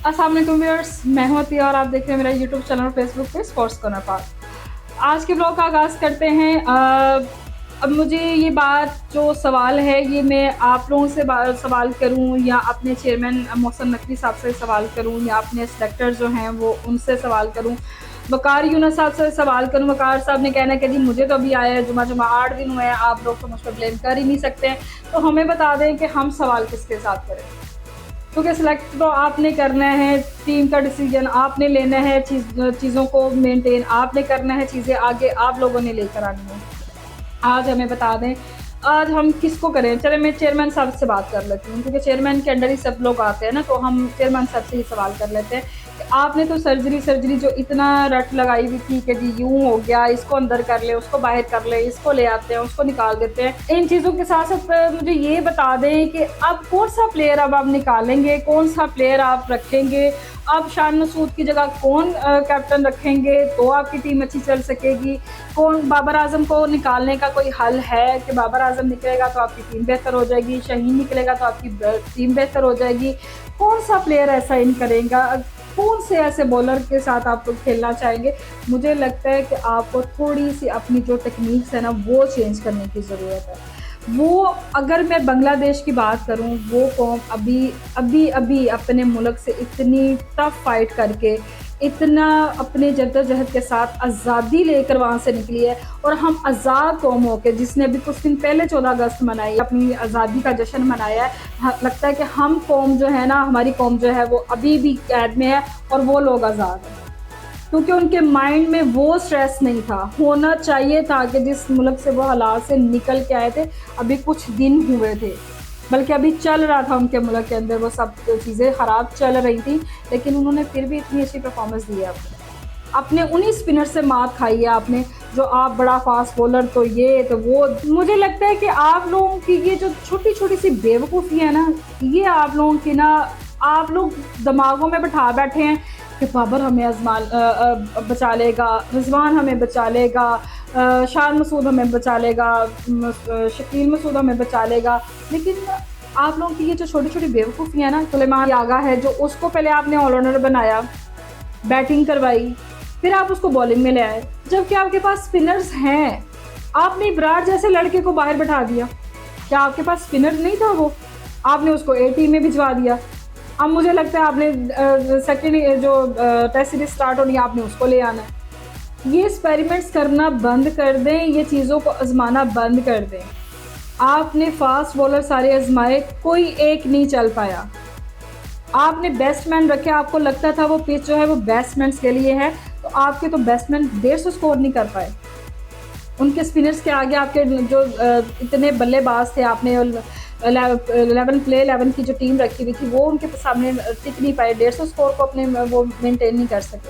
अस्सलाम वालेकुम व्यूअर्स, मैं हूं अतिया और आप देख रहे हैं मेरा यूट्यूब चैनल और फेसबुक पे स्पोर्ट्स कॉर्नर पार्ट। आज के ब्लॉग का आगाज़ करते हैं। अब मुझे ये बात जो सवाल है ये मैं आप लोगों से सवाल करूं या अपने चेयरमैन मोहसिन नकवी साहब से सवाल करूं या अपने सेलेक्टर जो हैं वो उनसे सवाल करूं, वकार यूनुस साहब से सवाल करूं। वकार साहब ने कहना है कि जी मुझे तो अभी आया है, जुमा 8 दिन हुए हैं, आप लोग तो मुझ पर ब्लेम कर ही नहीं सकते। तो हमें बता दें कि हम सवाल किसके साथ करें, क्योंकि सिलेक्ट तो आपने करना है, टीम का डिसीजन आपने लेना है, चीज़ों को मेंटेन आपने करना है, चीज़ें आगे आप लोगों ने लेकर आनी है। आज हमें बता दें आज हम किसको करें। चले मैं चेयरमैन साहब से बात कर लेती हूँ, क्योंकि चेयरमैन के अंडर ही सब लोग आते हैं ना, तो हम चेयरमैन साहब से ही सवाल कर लेते हैं कि आपने तो सर्जरी जो इतना रट लगाई हुई थी कि जी यूँ हो गया, इसको अंदर कर ले, उसको बाहर कर ले, इसको ले आते हैं, उसको निकाल देते हैं। इन चीज़ों के साथ साथ मुझे ये बता दें कि अब कौन सा प्लेयर अब आप निकालेंगे, कौन सा प्लेयर आप रखेंगे, अब शान मसूद की जगह कौन कैप्टन रखेंगे तो आपकी टीम अच्छी चल सकेगी। कौन बाबर आजम को निकालने का कोई हल है कि बाबर आजम निकलेगा तो आपकी टीम बेहतर हो जाएगी, शहीन निकलेगा तो आपकी टीम बेहतर हो जाएगी। कौन सा प्लेयर ऐसा इन करेगा, कौन से ऐसे बॉलर के साथ आप लोग खेलना चाहेंगे। मुझे लगता है कि आपको थोड़ी सी अपनी जो टेक्निक्स है ना वो चेंज करने की ज़रूरत है। वो अगर मैं बांग्लादेश की बात करूं, वो कौम अभी अपने मुल्क से इतनी टफ फाइट करके, इतना अपने जद्दोजहद के साथ आज़ादी लेकर वहाँ से निकली है, और हम आज़ाद कौम होकर जिसने अभी कुछ दिन पहले 14 अगस्त मनाई, अपनी आज़ादी का जश्न मनाया है, लगता है कि हम कौम जो है ना, हमारी कौम जो है वो अभी भी कैद में है और वो लोग आज़ाद हैं, क्योंकि उनके माइंड में वो स्ट्रेस नहीं था। होना चाहिए था कि जिस मुल्क से वो हालात से निकल के आए थे, अभी कुछ दिन हुए थे, बल्कि अभी चल रहा था उनके मुल्क के अंदर, वो सब चीज़ें ख़राब चल रही थी, लेकिन उन्होंने फिर भी इतनी अच्छी परफॉर्मेंस दी है। अपने उन्हीं स्पिनर से मात खाई है आपने, जो आप बड़ा फास्ट बॉलर तो ये तो वो। मुझे लगता है कि आप लोगों की ये जो छोटी छोटी सी बेवकूफ़ी है ना, ये आप लोगों की ना, आप लोग दिमागों में बैठा बैठे हैं कि बाबर हमें बचा लेगा, रिजवान हमें बचा लेगा, शान मसूद हमें बचा लेगा, शकील मसूद हमें बचा लेगा। लेकिन आप लोगों की ये जो छोटी छोटी बेवकूफ़ी है ना, सुलेमान यागा है जो उसको पहले आपने ऑलराउंडर बनाया, बैटिंग करवाई, फिर आप उसको बॉलिंग में ले आए, जबकि आपके पास स्पिनर्स हैं। आपने विराट जैसे लड़के को बाहर बैठा दिया, क्या आपके पास स्पिनर नहीं था? वो आपने उसको ए टीम में भिजवा दिया। अब मुझे लगता है आपने सेकेंड जो टेस्ट सीरीज स्टार्ट होनी है, आपने उसको ले आना है। ये एक्सपेरिमेंट्स करना बंद कर दें, ये चीज़ों को आजमाना बंद कर दें। आपने फास्ट बॉलर सारे आजमाए, कोई एक नहीं चल पाया। आपने बैट्समैन रखे, आपको लगता था वो पिच जो है वो बैट्समैन के लिए है, तो आपके तो बैट्समैन 150 स्कोर नहीं कर पाए। उनके स्पिनर्स के आगे आपके जो इतने बल्लेबाज थे, आपने 11 की जो टीम रखी हुई थी वो उनके सामने टिक नहीं पाए, 150 स्कोर को अपने वो मेंटेन नहीं कर सके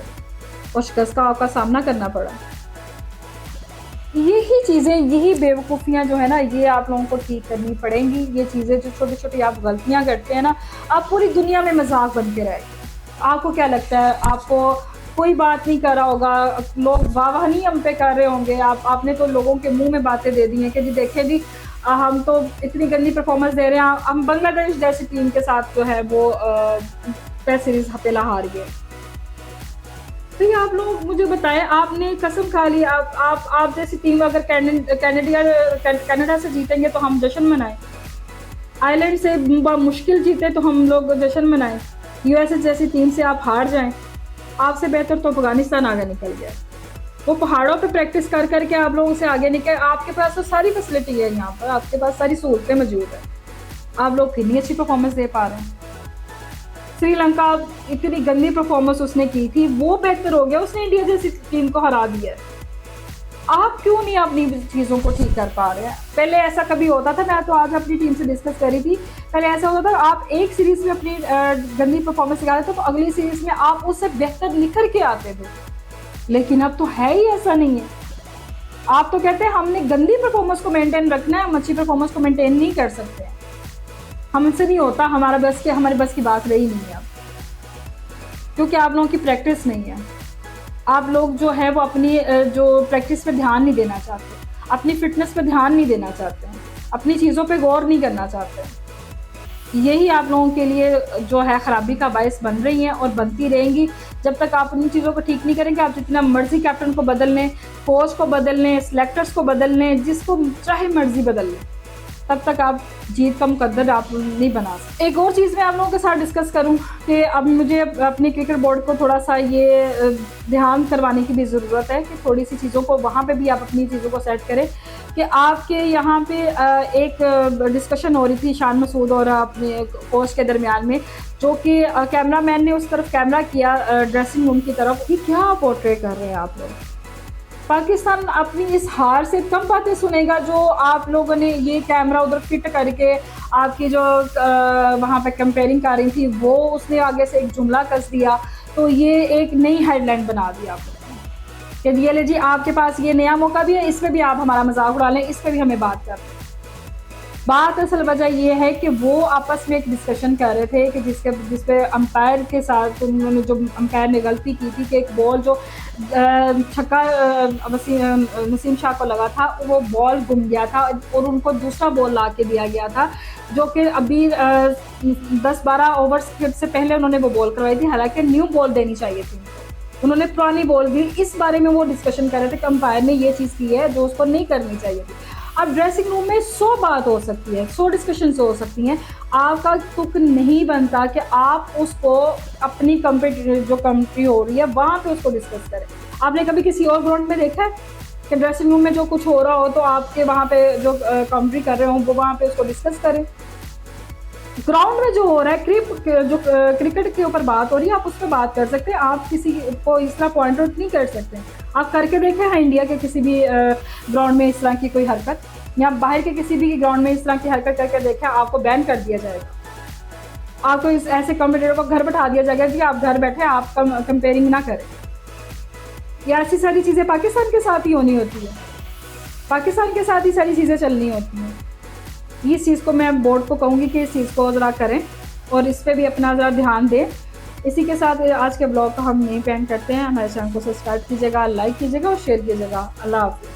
और शिकस्त का आपका सामना करना पड़ा। यही चीज़ें, यही बेवकूफ़ियाँ जो है ना, ये आप लोगों को ठीक करनी पड़ेंगी। ये चीज़ें जो छोटी छोटी आप गलतियाँ करते हैं ना, आप पूरी दुनिया में मजाक बन के रहे। आपको क्या लगता है, आपको कोई बात नहीं कर रहा होगा, लोग वाह नहीं हम पे कर रहे होंगे, आपने तो लोगों के मुंह में बातें दे दी हैं कि जी देखें जी हम तो इतनी गंदी परफॉर्मेंस दे रहे हैं, हम बांग्लादेश जैसी टीम के साथ जो है वो टेस्ट सीरीज हपेला हार गए। तो ये आप लोग मुझे बताएं, आपने कसम खा ली आप जैसी टीम अगर कनाडा से जीतेंगे तो हम जश्न मनाएं, आयरलैंड से मुश्किल जीते तो हम लोग जश्न मनाएं, यूएसए जैसी टीम से आप हार जाएं, आपसे बेहतर तो अफगानिस्तान आगे निकल गया। वो पहाड़ों पे प्रैक्टिस कर करके आप लोगों से आगे निकले, आपके पास तो सारी फैसिलिटी है, यहाँ पर आपके पास सारी सहूलतें मौजूद है, आप लोग कितनी अच्छी परफॉर्मेंस दे पा रहे हैं। श्रीलंका इतनी गंदी परफॉर्मेंस उसने की थी, वो बेहतर हो गया, उसने इंडिया जैसी टीम को हरा दिया। आप क्यों नहीं अपनी चीज़ों को ठीक कर पा रहे हैं? पहले ऐसा कभी होता था, मैं तो आज अपनी टीम से डिस्कस करी थी, पहले ऐसा होता था आप एक सीरीज में अपनी गंदी परफॉर्मेंस दिखाते थे तो अगली सीरीज में आप उससे बेहतर निखर के आते थे, लेकिन अब तो है ही ऐसा नहीं है। आप तो कहते हैं हमने गंदी परफॉर्मेंस को मेंटेन रखना है, हम अच्छी परफॉर्मेंस को मेंटेन नहीं कर सकते, हमसे नहीं होता, हमारे बस की बात रही नहीं है अब, क्योंकि आप लोगों की प्रैक्टिस नहीं है। आप लोग जो है वो अपनी जो प्रैक्टिस पे ध्यान नहीं देना चाहते, अपनी फिटनेस पे ध्यान नहीं देना चाहते हैं, अपनी चीज़ों पे गौर नहीं करना चाहते। यही आप लोगों के लिए जो है ख़राबी का बायस बन रही हैं और बनती रहेंगी। जब तक आप उन चीज़ों को ठीक नहीं करेंगे, आप जितना मर्ज़ी कैप्टन को बदल लें, कोच को बदल लें, सेलेक्टर्स को बदल लें, जिसको चाहे मर्ज़ी बदल लें, तब तक आप जीत का मुकद्दर आप नहीं बना सकते। एक और चीज़ मैं आप लोगों के साथ डिस्कस करूं कि अब मुझे अपने क्रिकेट बोर्ड को थोड़ा सा ये ध्यान करवाने की भी ज़रूरत है कि थोड़ी सी चीज़ों को वहाँ पे भी आप अपनी चीज़ों को सेट करें कि आपके यहाँ पे एक डिस्कशन हो रही थी शान मसूद और अपने कोच के दरमियान में, जो कि कैमरा मैन ने उस तरफ कैमरा किया ड्रेसिंग रूम की तरफ। ये क्या पोर्ट्रे कर रहे हैं आप लोग? पाकिस्तान अपनी इस हार से कम बातें सुनेगा जो आप लोगों ने ये कैमरा उधर फिट करके आपकी जो वहाँ पे कंपेयरिंग कर रही थी वो उसने आगे से एक जुमला कस दिया, तो ये एक नई हेडलाइन बना दी आप लोगों ने कि ये ले जी आपके पास ये नया मौका भी है, इस पर भी आप हमारा मजाक उड़ा लें, इस पर भी हमें बात कर। बात असल वजह ये है कि वो आपस में एक डिस्कशन कर रहे थे कि जिसपे अंपायर के साथ उन्होंने जो अंपायर ने गलती की थी कि एक बॉल जो छक्का नसीम शाह को लगा था वो बॉल गुम गया था और उनको दूसरा बॉल ला के दिया गया था, जो कि अभी 10-12 ओवर्स से पहले उन्होंने वो बॉल करवाई थी, हालांकि न्यू बॉल देनी चाहिए थी, उन्होंने पुरानी बॉल दी। इस बारे में वो डिस्कशन कर रहे थे कि अंपायर ने ये चीज़ की है जो उसको नहीं करनी चाहिए थी। अब ड्रेसिंग रूम में 100 बात हो सकती है, 100 डिस्कशन हो सकती हैं, आपका तुक नहीं बनता कि आप उसको अपनी जो कमेंट्री हो रही है वहाँ पे उसको डिस्कस करें। आपने कभी किसी और ग्राउंड में देखा है कि ड्रेसिंग रूम में जो कुछ हो रहा हो तो आपके वहाँ पे जो कमेंट्री कर रहे हो वो वहाँ पे उसको डिस्कस करें? ग्राउंड में जो हो रहा है जो क्रिकेट के ऊपर बात हो रही है आप उस पर बात कर सकते हैं, आप किसी को इस तरह पॉइंट आउट नहीं कर सकते। आप करके देखें हैं इंडिया के किसी भी ग्राउंड में इस तरह की कोई हरकत, या बाहर के किसी भी ग्राउंड में इस तरह की हरकत करके देखें, आपको बैन कर दिया जाएगा, आपको इस ऐसे कॉम्पिटिटर को घर बैठा दिया जाएगा कि आप घर बैठे आप कंपेयरिंग ना करें। ये ऐसी सारी चीज़ें पाकिस्तान के साथ ही होनी होती है, पाकिस्तान के साथ ही सारी चीज़ें चलनी होती हैं। इस चीज़ को मैं बोर्ड को कहूँगी कि इस चीज़ को ज़रा करें और इस पर भी अपना ज़रा ध्यान दें। इसी के साथ आज के ब्लॉग को हम यहीं पे एंड करते हैं। हमारे चैनल को सब्सक्राइब कीजिएगा, लाइक कीजिएगा और शेयर कीजिएगा। अल्लाह हाफ़िज़।